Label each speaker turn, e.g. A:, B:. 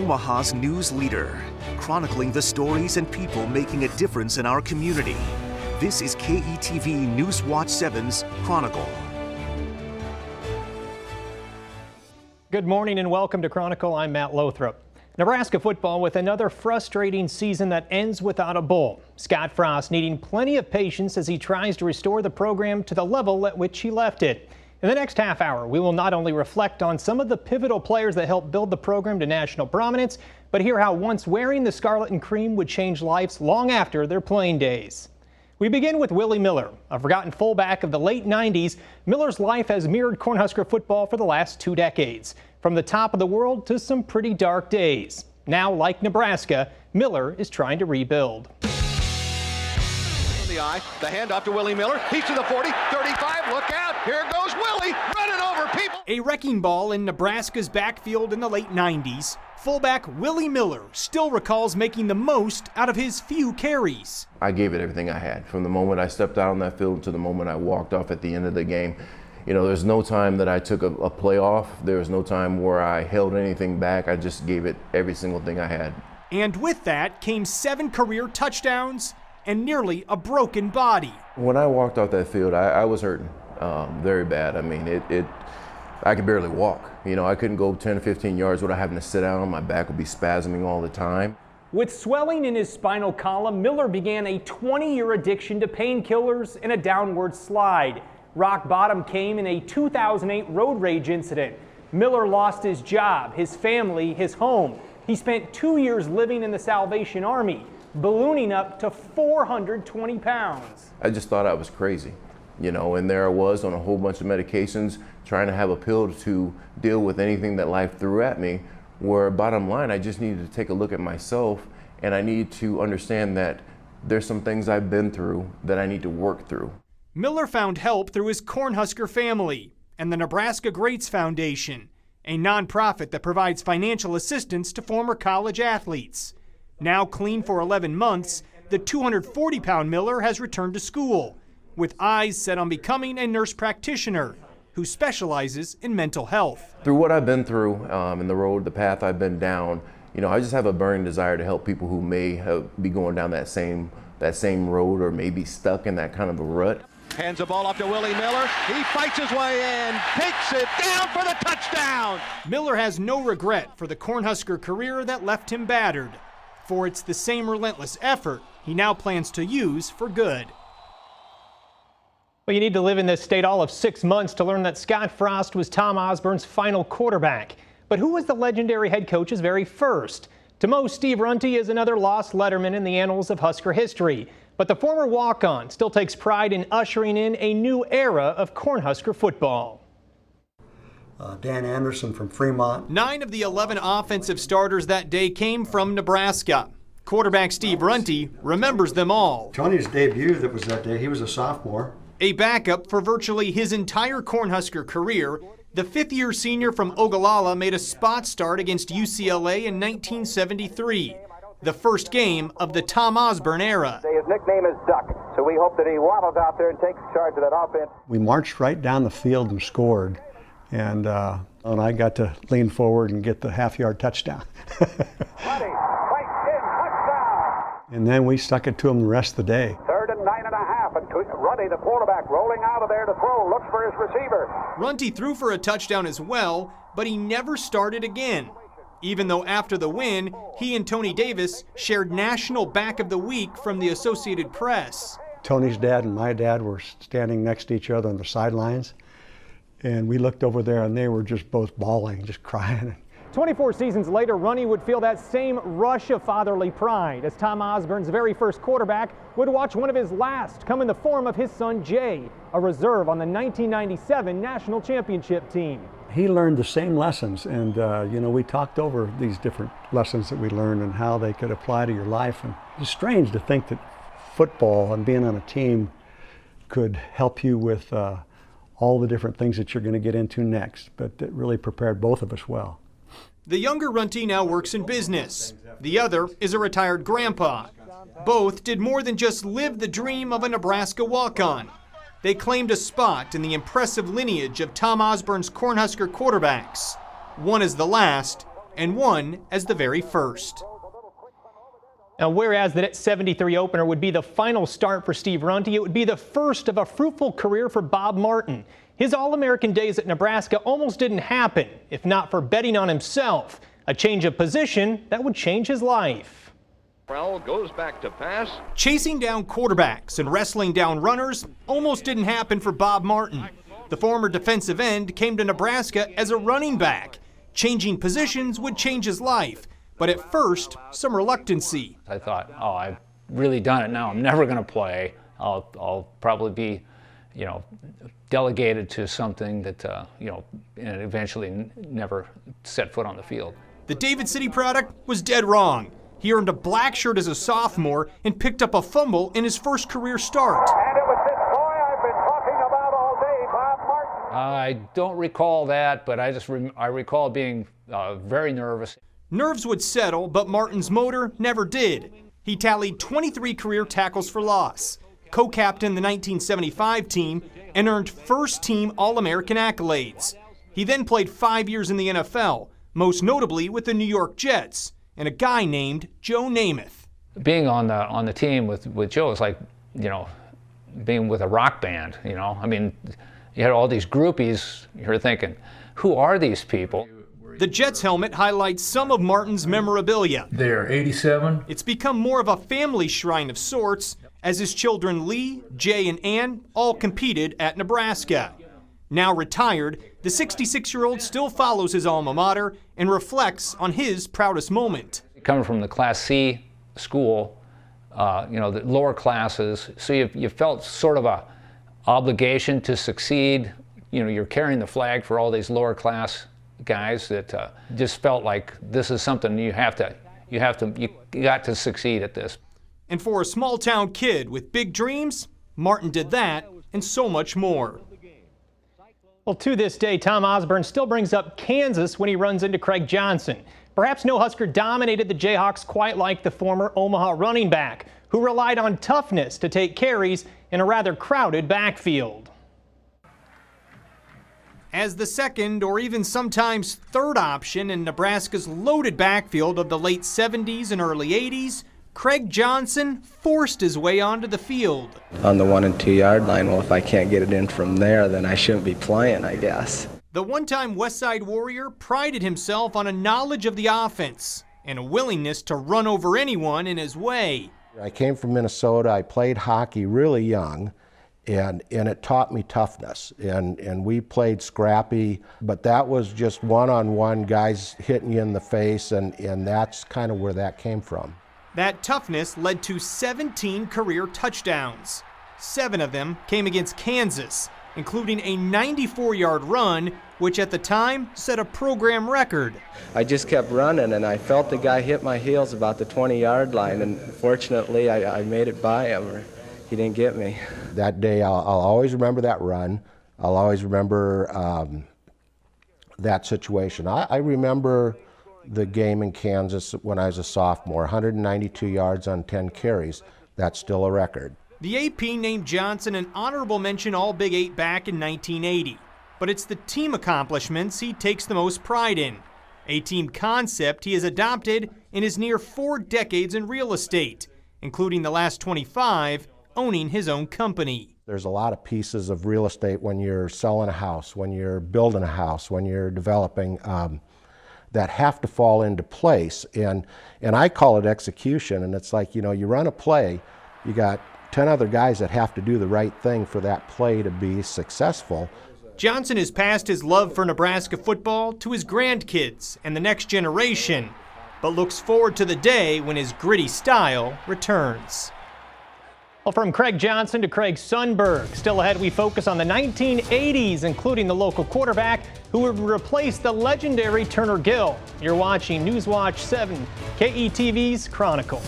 A: Omaha's news leader, chronicling the stories and people making a difference in our community. This is KETV Newswatch 7's Chronicle.
B: Good morning and welcome to Chronicle. I'm Matt Lothrop. Nebraska football with another frustrating season that ends without a bowl. Scott Frost needing plenty of patience as he tries to restore the program to the level at which he left it. In the next half hour, we will not only reflect on some of the pivotal players that helped build the program to national prominence, but hear how once wearing the scarlet and cream would change lives long after their playing days. We begin with Willie Miller, a forgotten fullback of the late 90s. Miller's life has mirrored Cornhusker football for the last 2 decades, from the top of the world to some pretty dark days. Now, like Nebraska, Miller is trying to rebuild.
C: The eye, the handoff to Willie Miller. He's to the 40, 35, look out, here goes Willie, running over people.
D: A wrecking ball in Nebraska's backfield in the late 90s. Fullback Willie Miller still recalls making the most out of his few carries.
E: I gave it everything I had from the moment I stepped out on that field to the moment I walked off at the end of the game. You know, there's no time that I took a play off. There was no time where I held anything back. I just gave it every single thing I had. And with that came 7 career touchdowns and nearly a broken body. When I walked off that field, I was hurting very bad. I mean, I could barely walk. You know, I couldn't go 10 or 15 yards without having to sit down. My back would be spasming all the time.
B: With swelling in his spinal column, Miller began a 20-year addiction to painkillers and a downward slide. Rock bottom came in a 2008 road rage incident. Miller lost his job, his family, his home. He spent 2 years living in the Salvation Army, ballooning up to 420 pounds. I just thought I was crazy, you know, and there I was on a whole bunch of medications, trying to have a pill to deal with anything that life threw at me, where bottom line, I just needed to take a look at myself, and I need to understand that there's some things I've been through that I need to work through. Miller found help through his Cornhusker family and the Nebraska Greats Foundation, a nonprofit that provides financial assistance to former college athletes. Now clean for 11 months, the 240-pound Miller has returned to school, with eyes set on becoming a nurse practitioner who specializes in mental health. Through what I've been through and the path I've been down, you know, I just have a burning desire to help people who may be going down that same road or maybe stuck in that kind of a rut.
C: Hands the ball off to Willie Miller. He fights his way in, takes it down for the touchdown. Miller has no regret for the Cornhusker career that left him battered, for it's the same relentless effort he now plans to use for good.
B: Well, you need to live in this state all of 6 months to learn that Scott Frost was Tom Osborne's final quarterback. But who was the legendary head coach's very first? To most, Steve Runte is another lost letterman in the annals of Husker history. But the former walk-on still takes pride in ushering in a new era of Cornhusker football.
F: Dan Anderson from Fremont.
D: 9 of the 11 offensive starters that day came from Nebraska. Quarterback Steve Runte remembers them all.
F: Tony's debut that was that day, he was a sophomore.
D: A backup for virtually his entire Cornhusker career, the 5th-year senior from Ogallala made a spot start against UCLA in 1973, the first game of the Tom Osborne era.
G: His nickname is Duck, so we hope that he waddles out there and takes charge of that offense.
F: We marched right down the field and scored, and I got to lean forward and get the half-yard touchdown.
G: Touchdown.
F: And then we stuck it to him the rest of the day.
G: 3rd and 9.5, and Runte, the quarterback, rolling out of there to throw, looks for his receiver.
D: Runte threw for a touchdown as well, but he never started again, even though after the win, he and Tony Davis shared National Back of the Week from the Associated Press.
F: Tony's dad and my dad were standing next to each other on the sidelines, and we looked over there and they were just both bawling, just crying.
B: 24 seasons later, Runte would feel that same rush of fatherly pride as Tom Osborne's very first quarterback would watch one of his last come in the form of his son Jay, a reserve on the 1997 national championship team.
F: He learned the same lessons, and you know, we talked over these different lessons that we learned and how they could apply to your life. And it's strange to think that football and being on a team could help you with all the different things that you're going to get into next, but it really prepared both of us well.
D: The younger Runte now works in business. The other is a retired grandpa. Both did more than just live the dream of a Nebraska walk-on. They claimed a spot in the impressive lineage of Tom Osborne's Cornhusker quarterbacks. One is the last, and won as the very first.
B: Now, whereas the 73 opener would be the final start for Steve Runte, it would be the first of a fruitful career for Bob Martin. His All-American days at Nebraska almost didn't happen, if not for betting on himself. A change of position that would change his life.
H: Crowell goes back to pass.
D: Chasing down quarterbacks and wrestling down runners almost didn't happen for Bob Martin. The former defensive end came to Nebraska as a running back. Changing positions would change his life, but at first, some reluctancy.
I: I thought, oh, I've really done it now. I'm never going to play. I'll probably be, delegated to something that, and eventually never set foot on the field.
D: The David City product was dead wrong. He earned a black shirt as a sophomore and picked up a fumble in his first career start.
G: And it was this boy I've been talking about all day, Bob Martin.
I: I don't recall that, but I recall being very nervous.
D: Nerves would settle, but Martin's motor never did. He tallied 23 career tackles for loss, co-captained the 1975 team, and earned first-team All-American accolades. He then played 5 years in the NFL, most notably with the New York Jets, and a guy named Joe Namath.
I: Being on the team with Joe is like, being with a rock band, I mean, you had all these groupies, you're thinking, who are these people?
D: The Jets helmet highlights some of Martin's memorabilia.
J: They're 87.
D: It's become more of a family shrine of sorts, as his children Lee, Jay, and Ann all competed at Nebraska. Now retired, the 66-year-old still follows his alma mater and reflects on his proudest moment.
I: Coming from the Class C school, the lower classes, so you felt sort of a obligation to succeed. You're carrying the flag for all these lower class guys that just felt like this is something you got to succeed at this.
D: And for a small town kid with big dreams, Martin did that and so much more.
B: Well, to this day, Tom Osborne still brings up Kansas when he runs into Craig Johnson. Perhaps no Husker dominated the Jayhawks quite like the former Omaha running back, who relied on toughness to take carries in a rather crowded backfield.
D: As the second or even sometimes third option in Nebraska's loaded backfield of the late 70s and early 80s, Craig Johnson forced his way onto the field.
K: On the 1 and 2 yard line, well, if I can't get it in from there, then I shouldn't be playing, I guess.
D: The one-time West Side Warrior prided himself on a knowledge of the offense and a willingness to run over anyone in his way.
L: I came from Minnesota. I played hockey really young, and it taught me toughness. And we played scrappy, but that was just one-on-one guys hitting you in the face, and that's kind of where that came from.
D: That toughness led to 17 career touchdowns. 7 of them came against Kansas, including a 94-yard run, which at the time set a program record.
K: I just kept running, and I felt the guy hit my heels about the 20-yard line, and fortunately I made it by him, or he didn't get me.
L: That day, I'll always remember that run. I'll always remember that situation. I remember the game in Kansas when I was a sophomore, 192 yards on 10 carries. That's still a record.
D: The AP named Johnson an honorable mention All-Big 8 back in 1980, but it's the team accomplishments he takes the most pride in, a team concept he has adopted in his near 4 decades in real estate, including the last 25 owning his own company.
L: There's a lot of pieces of real estate when you're selling a house, when you're building a house, when you're developing, that have to fall into place, and I call it execution. And it's like, you run a play, you got 10 other guys that have to do the right thing for that play to be successful.
D: Johnson has passed his love for Nebraska football to his grandkids and the next generation, but looks forward to the day when his gritty style returns.
B: Well, from Craig Johnson to Craig Sundberg. Still ahead, we focus on the 1980s, including the local quarterback who would replace the legendary Turner Gill. You're watching Newswatch 7, KETV's Chronicle.